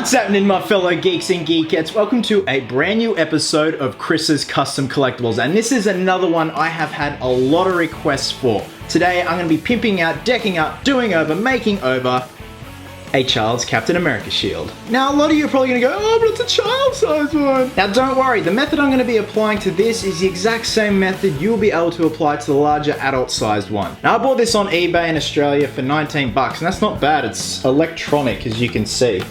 What's happening, my fellow geeks and geekettes? Welcome to a brand new episode of Chris's Custom Collectibles, and this is another one I have had a lot of requests for. Today I'm going to be pimping out, decking up, doing over, making over a child's Captain America shield. Now a lot of you are probably going to go, oh, but it's a child-sized one. Now don't worry, the method I'm going to be applying to this is the exact same method you'll be able to apply to the larger adult-sized one. Now I bought this on eBay in Australia for 19 bucks, and that's not bad. It's electronic, as you can see.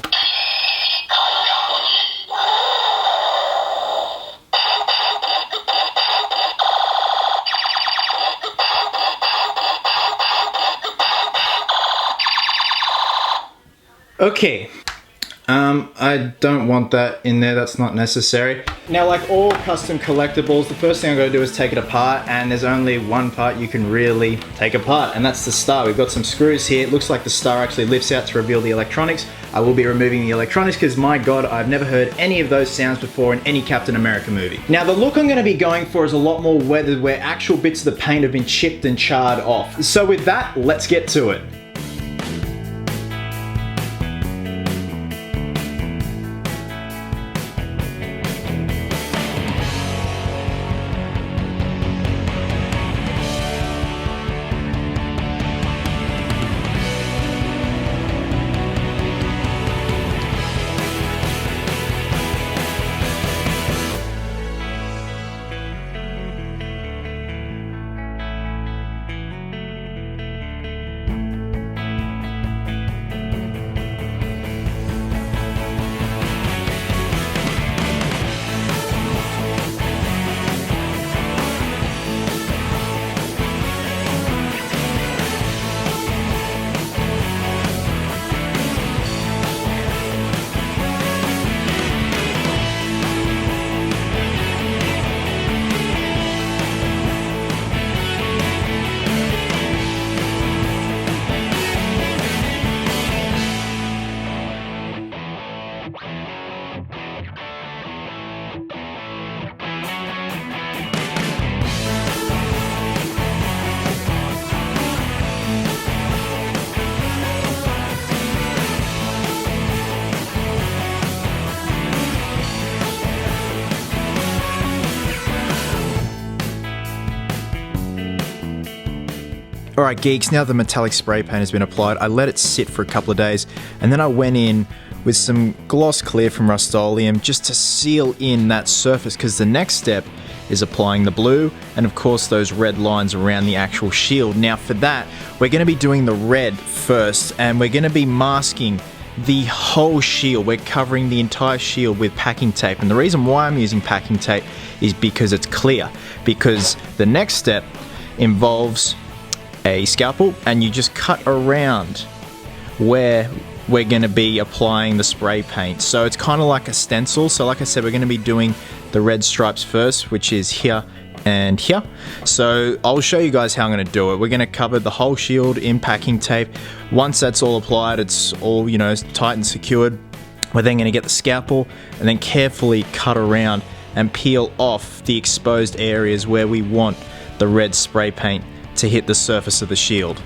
Okay, I don't want that in there, that's not necessary. Now, like all custom collectibles, the first thing I'm going to do is take it apart, and there's only one part you can really take apart, and that's the star. We've got some screws here. It looks like the star actually lifts out to reveal the electronics. I will be removing the electronics because, my god, I've never heard any of those sounds before in any Captain America movie. Now, the look I'm going to be going for is a lot more weathered, where actual bits of the paint have been chipped and charred off. So with that, let's get to it. Alright geeks, now the metallic spray paint has been applied, I let it sit for a couple of days, and then I went in with some gloss clear from Rust-Oleum just to seal in that surface, because the next step is applying the blue and of course those red lines around the actual shield. Now for that, we're going to be doing the red first, and we're going to be masking the whole shield. We're covering the entire shield with packing tape, and the reason why I'm using packing tape is because it's clear, because the next step involves a scalpel, and you just cut around where we're going to be applying the spray paint. So it's kind of like a stencil. So like I said, we're going to be doing the red stripes first, which is here and here. So I'll show you guys how I'm going to do it. We're going to cover the whole shield in packing tape. Once that's all applied, it's all, you know, tight and secured, we're then going to get the scalpel and then carefully cut around and peel off the exposed areas where we want the red spray paint to hit the surface of the shield.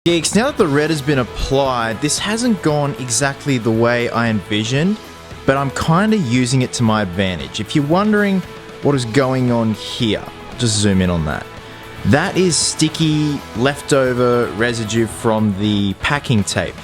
Geeks, now that the red has been applied, this hasn't gone exactly the way I envisioned, but I'm kind of using it to my advantage. If you're wondering what is going on here, just zoom in on that. That is sticky leftover residue from the packing tape.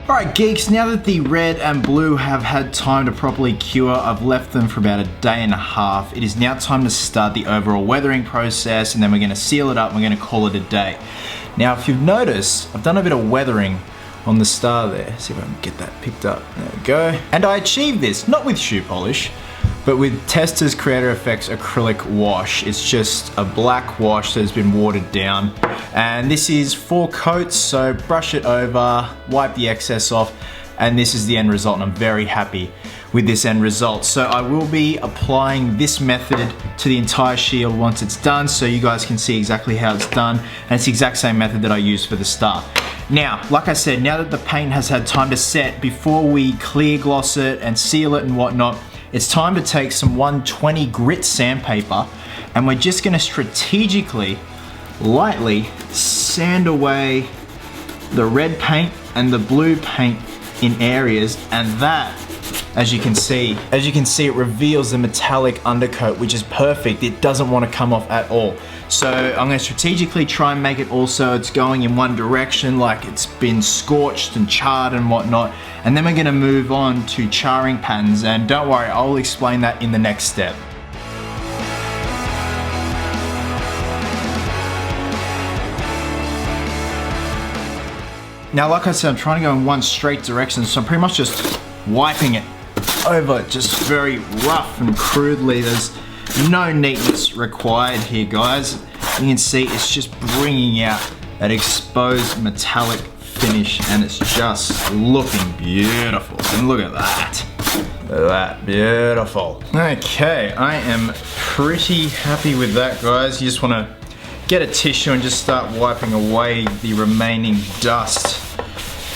Alright geeks, now that the red and blue have had time to properly cure, I've left them for about a day and a half. It is now time to start the overall weathering process, and then we're going to seal it up and we're going to call it a day. Now if you've noticed, I've done a bit of weathering on the star there. See if I can get that picked up. There we go. And I achieved this, not with shoe polish, but with Tester's Creator Effects acrylic wash. It's just a black wash that has been watered down. And this is 4 coats, so brush it over, wipe the excess off, and this is the end result, and I'm very happy with this end result. So I will be applying this method to the entire shield once it's done, so you guys can see exactly how it's done, and it's the exact same method that I used for the star. Now, like I said, now that the paint has had time to set, before we clear gloss it and seal it and whatnot, it's time to take some 120 grit sandpaper, and we're just gonna strategically, lightly sand away the red paint and the blue paint in areas, and that, as you can see, it reveals the metallic undercoat, which is perfect. It doesn't want to come off at all. So I'm going to strategically try and make it also it's going in one direction, like it's been scorched and charred and whatnot. And then we're going to move on to charring patterns, and don't worry, I'll explain that in the next step. Now, like I said, I'm trying to go in one straight direction, so I'm pretty much just wiping it over just very rough and crudely. There's no neatness required here, guys. You can see it's just bringing out that exposed metallic finish, and it's just looking beautiful. And look at that. Look at that, beautiful. Okay, I am pretty happy with that, guys. You just want to get a tissue and just start wiping away the remaining dust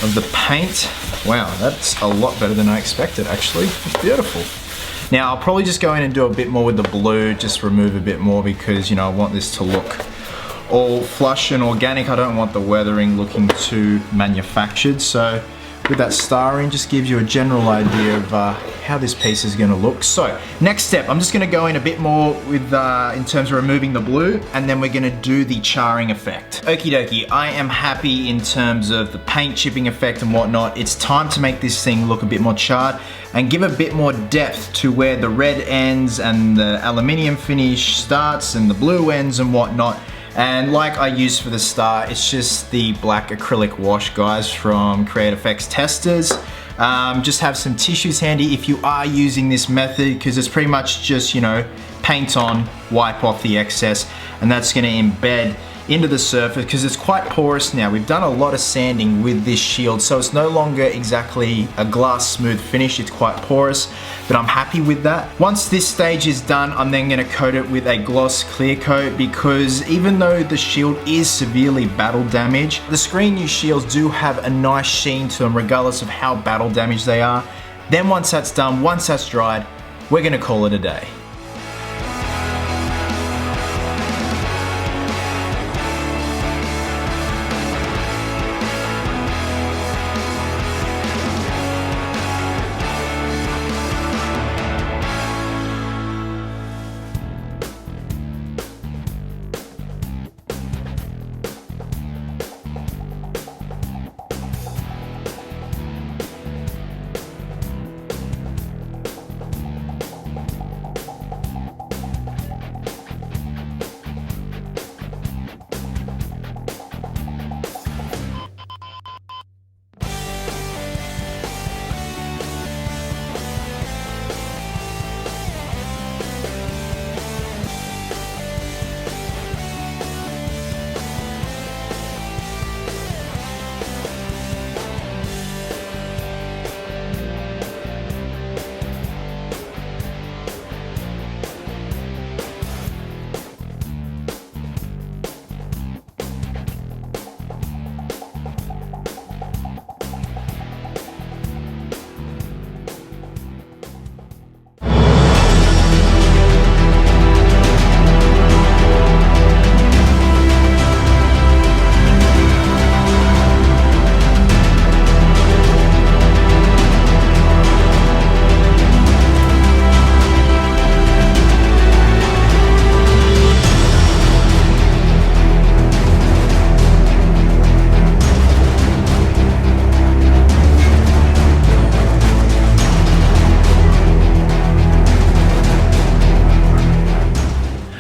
of the paint. Wow, that's a lot better than I expected, actually. It's beautiful. Now, I'll probably just go in and do a bit more with the blue, just remove a bit more because, you know, I want this to look all flush and organic. I don't want the weathering looking too manufactured, so with that star in, just gives you a general idea of how this piece is going to look. So next step, I'm just going to go in a bit more with in terms of removing the blue, and then we're going to do the charring effect. Okie dokie, I am happy in terms of the paint chipping effect and whatnot. It's time to make this thing look a bit more charred and give a bit more depth to where the red ends and the aluminium finish starts and the blue ends and whatnot. And like I used for the star, it's just the black acrylic wash, guys, from Create Effects Testers. Just have some tissues handy if you are using this method, because it's pretty much just, you know, paint on, wipe off the excess, and that's going to embed into the surface because it's quite porous now. We've done a lot of sanding with this shield, so it's no longer exactly a glass smooth finish, it's quite porous, but I'm happy with that. Once this stage is done, I'm then going to coat it with a gloss clear coat, because even though the shield is severely battle damaged, the screen new shields do have a nice sheen to them regardless of how battle damaged they are. Then once that's done, once that's dried, we're going to call it a day.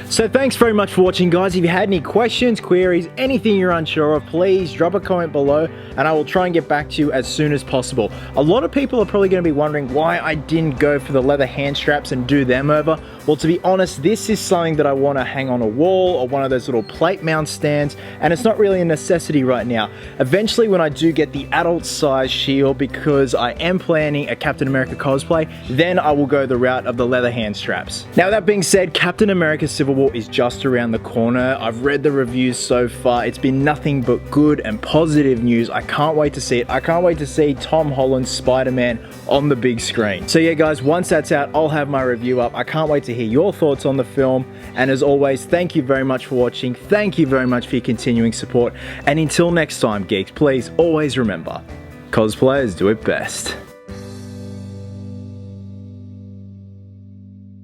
So thanks very much for watching, guys. If you had any questions, queries, anything you're unsure of, please drop a comment below and I will try and get back to you as soon as possible. A lot of people are probably going to be wondering why I didn't go for the leather hand straps and do them over. Well, to be honest, this is something that I want to hang on a wall or one of those little plate mount stands, and it's not really a necessity right now. Eventually, when I do get the adult size shield, because I am planning a Captain America cosplay, then I will go the route of the leather hand straps. Now, that being said, Captain America Civil War is just around the corner. I've read the reviews so far. It's been nothing but good and positive news. I can't wait to see it. I can't wait to see Tom Holland's Spider-Man on the big screen. So yeah, guys, once that's out, I'll have my review up. I can't wait to hear your thoughts on the film. And as always, thank you very much for watching. Thank you very much for your continuing support. And until next time, geeks, please always remember, cosplayers do it best.